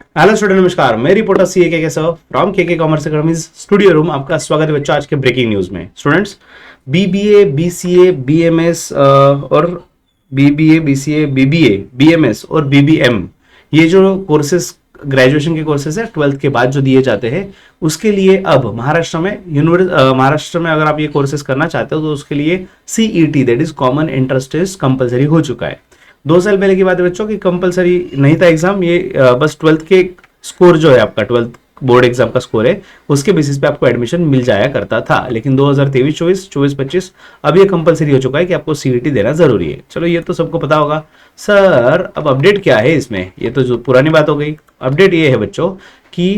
Hello student, नमस्कार। मैं reporter सी के सर फ्रॉम के कॉमर्स अकेडमी स्टूडियो रूम। आपका स्वागत है बच्चों आज के ब्रेकिंग न्यूज में। स्टूडेंट्स, बीबीए, बीसीए, बीएमएस और बीबीए, बीसीए, बीबीए, बीएमएस और बीबीएम, ये जो कोर्सेज ग्रेजुएशन के कोर्सेज है 12th के बाद जो दिए जाते हैं, उसके लिए अब महाराष्ट्र में अगर आप ये कोर्सेज करना चाहते हो तो उसके लिए CET, that is common entrance test, compulsory हो चुका है। 2 साल पहले की बात है बच्चों की कंपलसरी नहीं था एग्जाम, ये बस 12th के स्कोर जो है आपका 12th बोर्ड एग्जाम का स्कोर है उसके बेसिस पे आपको एडमिशन मिल जाया करता था। लेकिन 2023-24, 24-25 अब ये कंपलसरी हो चुका है कि आपको सीईटी देना जरूरी है। चलो ये तो सबको पता होगा। सर अब अपडेट क्या है इसमें, ये तो जो पुरानी बात हो गई। अपडेट ये है बच्चों कि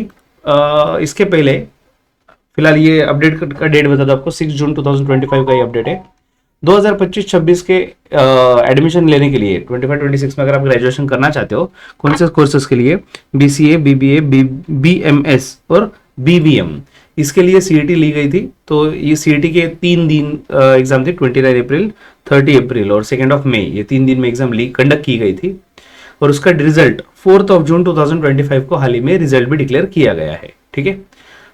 इसके पहले फिलहाल ये अपडेट का डेट बता दो आपको, 6 जून 2025 का ये अपडेट है। 2025-26 के एडमिशन लेने के लिए 25-26 में अगर आप ग्रेजुएशन करना चाहते हो कौन से कोर्सेज के लिए, बीसीए, बीबीए, बीएमएस और बीबीएम, इसके लिए सीईटी ली गई थी। तो ये सीईटी के 3 दिन एग्जाम थी, 29 अप्रैल, 30 अप्रैल और 2 मई, ये 3 दिन में एग्जाम कंडक्ट की गई थी। और उसका रिजल्ट 4 जून 2025 को हाल ही में रिजल्ट भी डिक्लेअर किया गया है। ठीक है।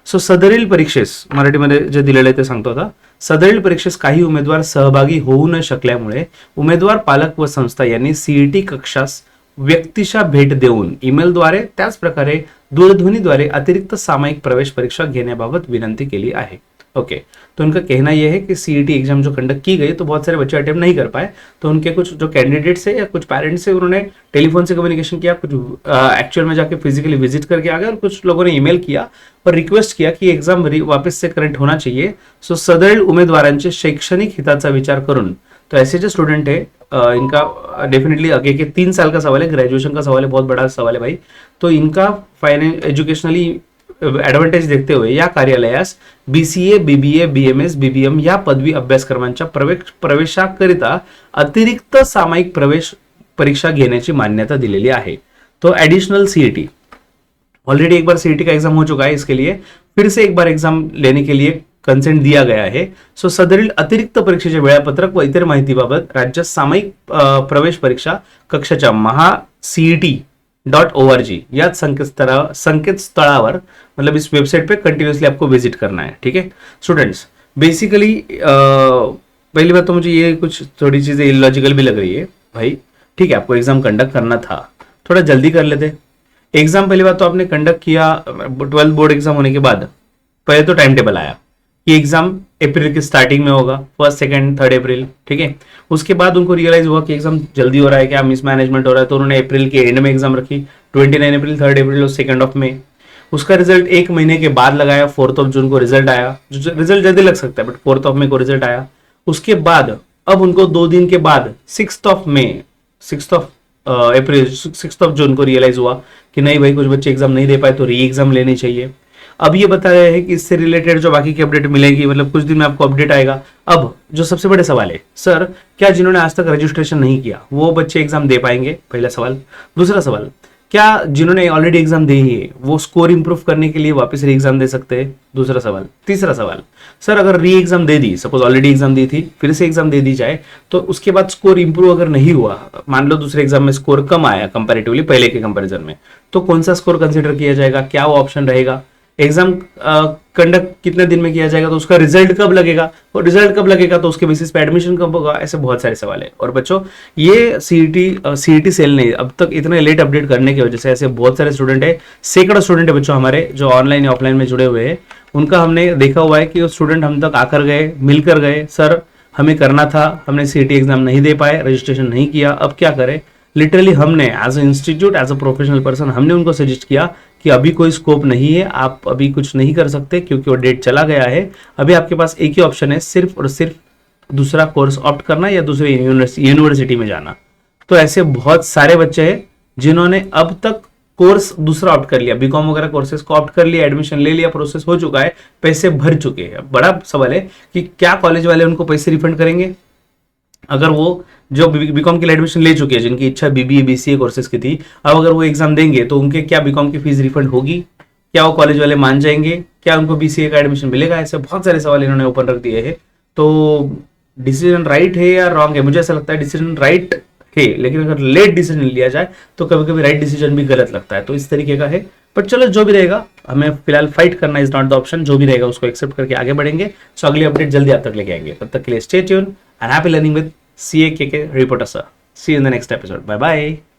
सो सदरील परीक्षेस मराठीमध्ये जे दिलेलं आहे ते सांगतो आता। सदरील परीक्षेस काही उमेदवार सहभागी होऊ न शकल्यामुळे उमेदवार, पालक व संस्था यांनी सीईटी कक्षास व्यक्तिशः भेट देऊन ईमेलद्वारे त्याच प्रकारे दूरध्वनीद्वारे अतिरिक्त सामायिक प्रवेश परीक्षा घेण्याबाबत विनंती केली आहे। ओके, तो उनका कहना यह है कि सीईटी एग्जाम जो कंडक्ट की गई तो बहुत सारे बच्चे अटेम्प्ट नहीं कर पाए, तो उनके कुछ जो कैंडिडेट्स है या कुछ पेरेंट्स है उन्होंने टेलीफोन से कम्युनिकेशन किया, कुछ एक्चुअल में जाके फिजिकली विजिट करके आ गए और कुछ लोगों ने ईमेल किया और रिक्वेस्ट किया की एग्जाम वापस से करंट होना चाहिए। सो सदरील उमेदवारांचे शैक्षणिक हिताचा विचार करून, तो ऐसे जो स्टूडेंट है इनका डेफिनेटली आगे के 3 साल का सवाल है, ग्रेजुएशन का सवाल है, बहुत बड़ा सवाल है भाई। तो इनका एजुकेशनली एडवांटेज देखते हुए या कार्यालयास बीसीए, बीबीए, बीएमएस, बीबीएम या पदवी अभ्यासक्रमांच्या प्रवेशाकरिता अतिरिक्त सामायिक प्रवेश परीक्षा घेण्याची मान्यता दिलेली आहे। तो एडिशनल सीईटी, ऑलरेडी एक बार सीईटी का एग्जाम हो चुका है, इसके लिए फिर से एक बार एग्जाम लेने के लिए कंसेंट दिया गया है। सो सदरील अतिरिक्त परीक्षेचे वेळापत्रक व इतर माहितीबाबत राज्य सामायिक प्रवेश परीक्षा कक्षाच्या MahaCET.org या संकेतस्थळावर, मतलब इस वेबसाइट पे कंटिन्यूसली आपको विजिट करना है। ठीक है स्टूडेंट्स, बेसिकली पहली बात तो मुझे ये कुछ थोड़ी चीजें इलॉजिकल भी लग रही है भाई। ठीक है, आपको एग्जाम कंडक्ट करना था, थोड़ा जल्दी कर लेते एग्जाम। पहली बात तो आपने कंडक्ट किया 12th बोर्ड एग्जाम होने के बाद, पहले तो टाइम टेबल आया कि एग्जाम अप्रैल की स्टार्टिंग में होगा, 1, 2, 3 अप्रैल। ठीक है, उसके बाद उनको रियलाइज हुआ कि एग्जाम जल्दी हो रहा है, क्या मिसमैनेजमेंट हो रहा है, तो उन्होंने अप्रैल के एंड में एग्जाम रखी, 29 अप्रैल, 3 अप्रैल और 2 मई। उसका रिजल्ट 1 महीने के बाद लगाया, 4 जून को रिजल्ट आया। रिजल्ट जल्दी लग सकता है बट 4 मई को रिजल्ट आया। उसके बाद अब उनको 2 दिन के बाद 6 मई, 6 अप्रैल, 6 जून को रियलाइज हुआ कि नहीं भाई, कुछ बच्चे एग्जाम नहीं दे पाए तो री एग्जाम लेनी चाहिए। अब ये बता रहे हैं कि इससे रिलेटेड जो बाकी की अपडेट मिलेगी, मतलब कुछ दिन में आपको अपडेट आएगा। अब जो सबसे बड़े सवाल है, सर क्या जिन्होंने आज तक रजिस्ट्रेशन नहीं किया वो बच्चे एग्जाम दे पाएंगे? पहला सवाल। दूसरा सवाल, क्या जिन्होंने ऑलरेडी एग्जाम दी है वो स्कोर इंप्रूव करने के लिए वापस री एग्जाम दे सकते हैं? दूसरा सवाल। तीसरा सवाल, सर अगर री एग्जाम दे दी, सपोज ऑलरेडी एग्जाम दी थी, फिर से एग्जाम दे दी जाए तो उसके बाद स्कोर इंप्रूव अगर नहीं हुआ, मान लो दूसरे एग्जाम में स्कोर कम आया कंपैरेटिवली पहले के कंपैरिजन में, तो कौन सा स्कोर कंसिडर किया जाएगा? क्या वो ऑप्शन रहेगा? एग्जाम कंडक्ट कितने दिन में किया जाएगा, तो उसका रिजल्ट कब लगेगा, और रिजल्ट कब लगेगा तो उसके बेसिस पे एडमिशन कब होगा? ऐसे बहुत सारे सवाल है। और बच्चों, ये सीईटी सेल ने अब तक इतने लेट अपडेट करने की वजह से ऐसे बहुत सारे स्टूडेंट है, सैकड़ों स्टूडेंट है बच्चों हमारे जो ऑनलाइन या ऑफलाइन में जुड़े हुए हैं, उनका हमने देखा हुआ है कि वो स्टूडेंट हम तक आकर गए, मिलकर गए, सर हमें करना था, हमने सीईटी एग्जाम नहीं दे पाए, रजिस्ट्रेशन नहीं किया, अब क्या करें। लिटरली हमने as a institute, as a professional person, हमने उनको सजेस्ट किया कि अभी कोई स्कोप नहीं है, आप अभी कुछ नहीं कर सकते क्योंकि वो डेट चला गया है। अभी आपके पास एक ही ऑप्शन है, सिर्फ और सिर्फ दूसरा कोर्स ऑप्ट करना या दूसरे यूनिवर्सिटी में जाना। तो ऐसे बहुत सारे बच्चे हैं जिन्होंने अब तक कोर्स दूसरा ऑप्ट कर लिया, बीकॉम वगैरह कोर्सेज को ऑप्ट कर लिया, एडमिशन ले लिया, प्रोसेस हो चुका है, पैसे भर चुके हैं। बड़ा सवाल है कि क्या कॉलेज वाले उनको पैसे रिफंड करेंगे? अगर वो जो बीकॉम के लिए एडमिशन ले चुके हैं, जिनकी इच्छा बीबीए, बीसीए कोर्सेज की थी, अब अगर वो एग्जाम देंगे तो उनके क्या बीकॉम की फीस रिफंड होगी? क्या वो कॉलेज वाले मान जाएंगे? क्या उनको बीसीए का एडमिशन मिलेगा? ऐसे बहुत सारे सवाल इन्होंने ओपन रख दिए हैं। तो डिसीजन राइट है या रॉन्ग है? मुझे ऐसा लगता है डिसीजन राइट लेकिन अगर लेट डिसीजन लिया जाए तो कभी कभी राइट डिसीजन भी गलत लगता है, तो इस तरीके का है। बट चलो जो भी रहेगा, हमें फिलहाल फाइट करना इज नॉट द ऑप्शन, जो भी रहेगा उसको एक्सेप्ट करके आगे बढ़ेंगे। सो अगली अपडेट जल्दी आप तक लेके आएंगे, तब तक के लिए stay tune and happy learning with CA KK reporter sir. See you in the next episode, bye bye.